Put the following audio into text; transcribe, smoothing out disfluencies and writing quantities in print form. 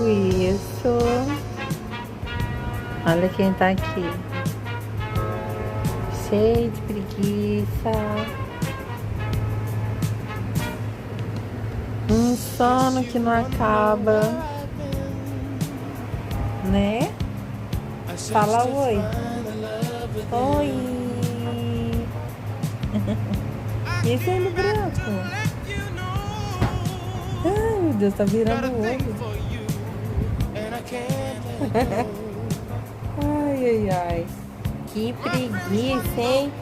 Isso. Olha quem tá aqui. Cheio de preguiça. Um sono que não acaba. Né? Fala oi. Oi. E esse olho branco? Ai, meu Deus, tá virando o olho. Ai, ai, ai. Que preguiça, hein?